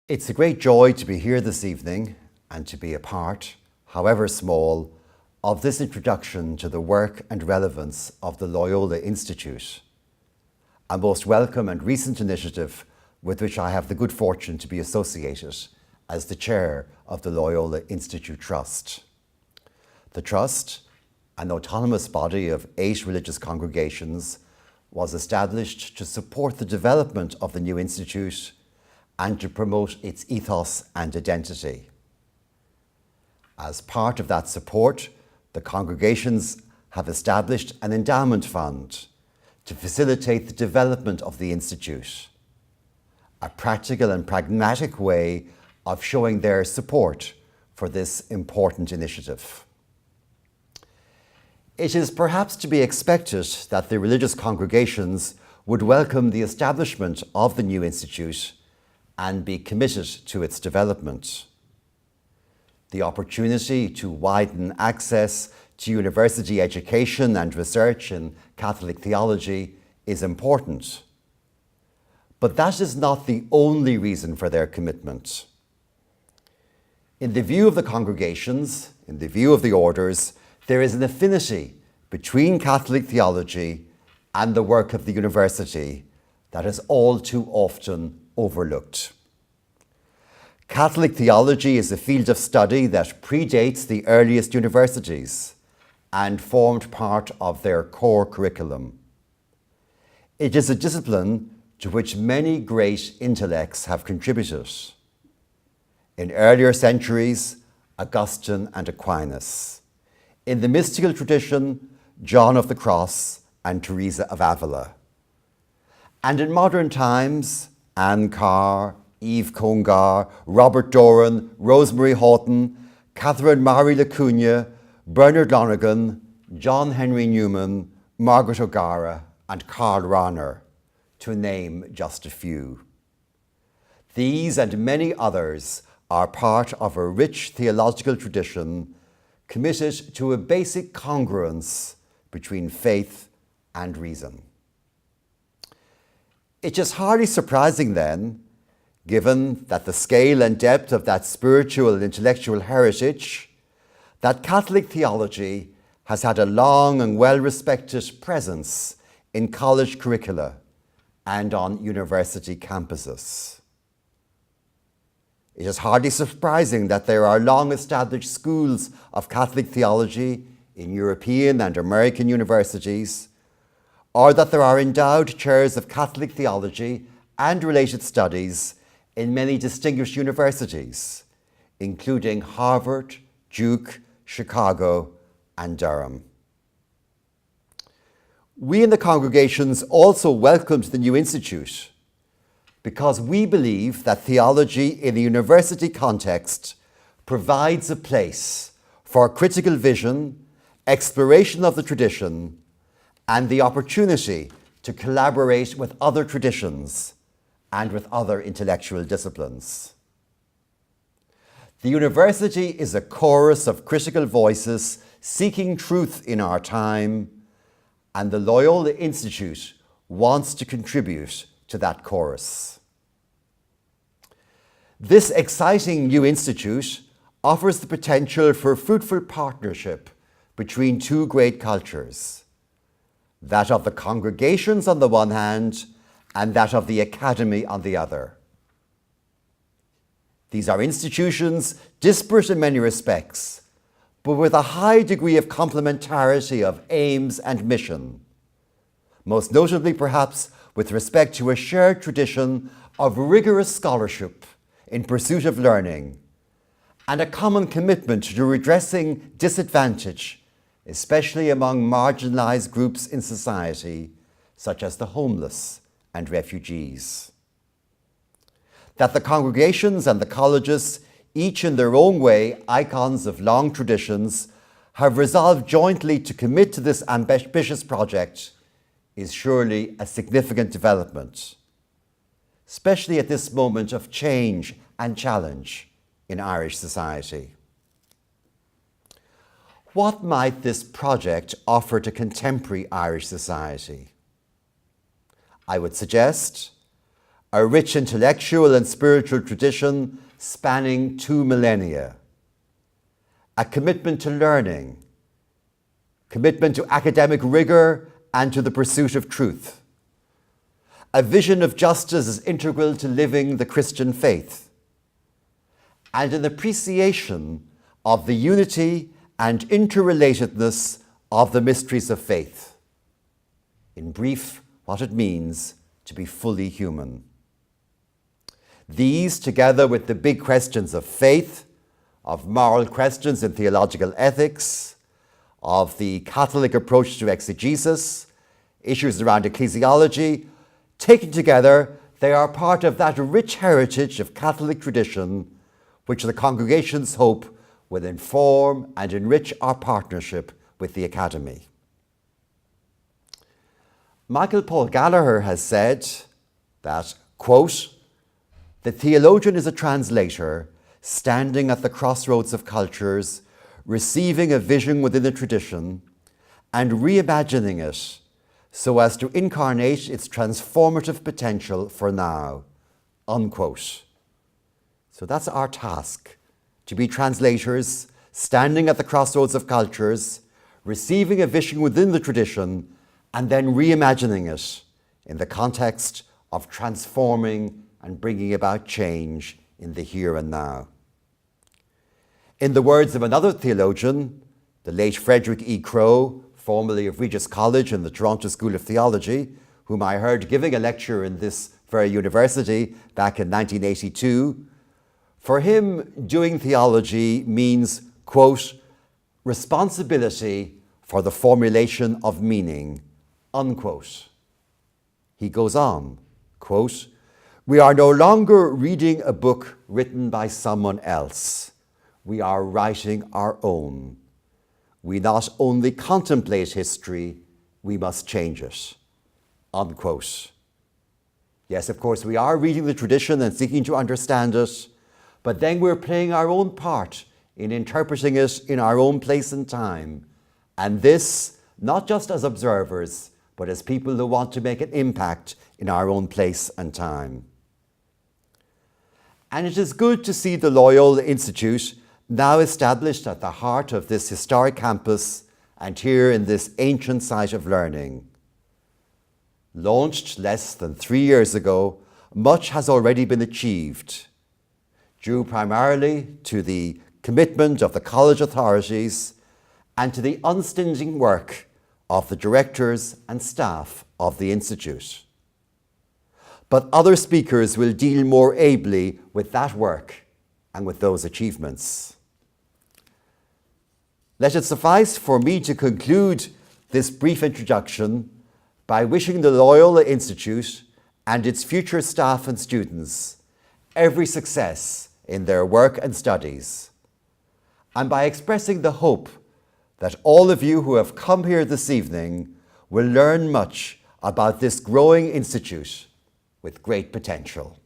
It's a great joy to be here this evening and to be a part, however small, of this introduction to the work and relevance of the Loyola Institute, a most welcome and recent initiative with which I have the good fortune to be associated as the chair of the Loyola Institute Trust. The Trust, an autonomous body of 8 religious congregations, was established to support the development of the new institute and to promote its ethos and identity. As part of that support, the congregations have established an endowment fund to facilitate the development of the institute, a practical and pragmatic way of showing their support for this important initiative. It is perhaps to be expected that the religious congregations would welcome the establishment of the new institute and be committed to its development. The opportunity to widen access to university education and research in Catholic theology is important. But that is not the only reason for their commitment. In the view of the congregations, in the view of the orders, there is an affinity between Catholic theology and the work of the university that is all too often overlooked. Catholic theology is a field of study that predates the earliest universities and formed part of their core curriculum. It is a discipline to which many great intellects have contributed. In earlier centuries, Augustine and Aquinas. In the mystical tradition, John of the Cross and Teresa of Avila. And in modern times, Anne Carr, Eve Congar, Robert Doran, Rosemary Houghton, Catherine Mary Lacuna, Bernard Lonergan, John Henry Newman, Margaret O'Gara, and Karl Rahner, to name just a few. These and many others are part of a rich theological tradition committed to a basic congruence between faith and reason. It is hardly surprising then, given that the scale and depth of that spiritual and intellectual heritage, that Catholic theology has had a long and well-respected presence in college curricula and on university campuses. It is hardly surprising that there are long-established schools of Catholic theology in European and American universities, or that there are endowed chairs of Catholic theology and related studies in many distinguished universities, including Harvard, Duke, Chicago, and Durham. We in the congregations also welcomed the new institute because we believe that theology in a university context provides a place for critical vision, exploration of the tradition, and the opportunity to collaborate with other traditions and with other intellectual disciplines. The university is a chorus of critical voices seeking truth in our time, and the Loyola Institute wants to contribute to that chorus. This exciting new institute offers the potential for fruitful partnership between two great cultures, that of the congregations on the one hand and that of the academy on the other. These are institutions disparate in many respects, but with a high degree of complementarity of aims and mission, most notably perhaps with respect to a shared tradition of rigorous scholarship in pursuit of learning and a common commitment to redressing disadvantage, especially among marginalized groups in society, such as the homeless and refugees. That the congregations and the colleges, each in their own way icons of long traditions, have resolved jointly to commit to this ambitious project is surely a significant development, especially at this moment of change and challenge in Irish society. What might this project offer to contemporary Irish society? I would suggest a rich intellectual and spiritual tradition spanning 2 millennia, a commitment to learning, commitment to academic rigor and to the pursuit of truth, a vision of justice as integral to living the Christian faith, and an appreciation of the unity and interrelatedness of the mysteries of faith. In brief, what it means to be fully human. These, together with the big questions of faith, of moral questions in theological ethics, of the Catholic approach to exegesis, issues around ecclesiology, taken together, they are part of that rich heritage of Catholic tradition which the congregations hope will inform and enrich our partnership with the Academy. Michael Paul Gallagher has said that, quote, "The theologian is a translator standing at the crossroads of cultures, receiving a vision within the tradition and reimagining it so as to incarnate its transformative potential for now," unquote. So that's our task, to be translators, standing at the crossroads of cultures, receiving a vision within the tradition, and then reimagining it in the context of transforming and bringing about change in the here and now. In the words of another theologian, the late Frederick E. Crowe, formerly of Regis College in the Toronto School of Theology, whom I heard giving a lecture in this very university back in 1982, for him, doing theology means, quote, "responsibility for the formulation of meaning," unquote. He goes on, quote, "We are no longer reading a book written by someone else. We are writing our own. We not only contemplate history, we must change it," unquote. Yes, of course, we are reading the tradition and seeking to understand it, but then we're playing our own part in interpreting it in our own place and time. And this, not just as observers, but as people who want to make an impact in our own place and time. And it is good to see the Loyola Institute now established at the heart of this historic campus and here in this ancient site of learning. Launched less than 3 years ago, much has already been achieved, due primarily to the commitment of the college authorities and to the unstinting work of the directors and staff of the Institute. But other speakers will deal more ably with that work and with those achievements. Let it suffice for me to conclude this brief introduction by wishing the Loyola Institute and its future staff and students every success in their work and studies, and by expressing the hope that all of you who have come here this evening will learn much about this growing institute with great potential.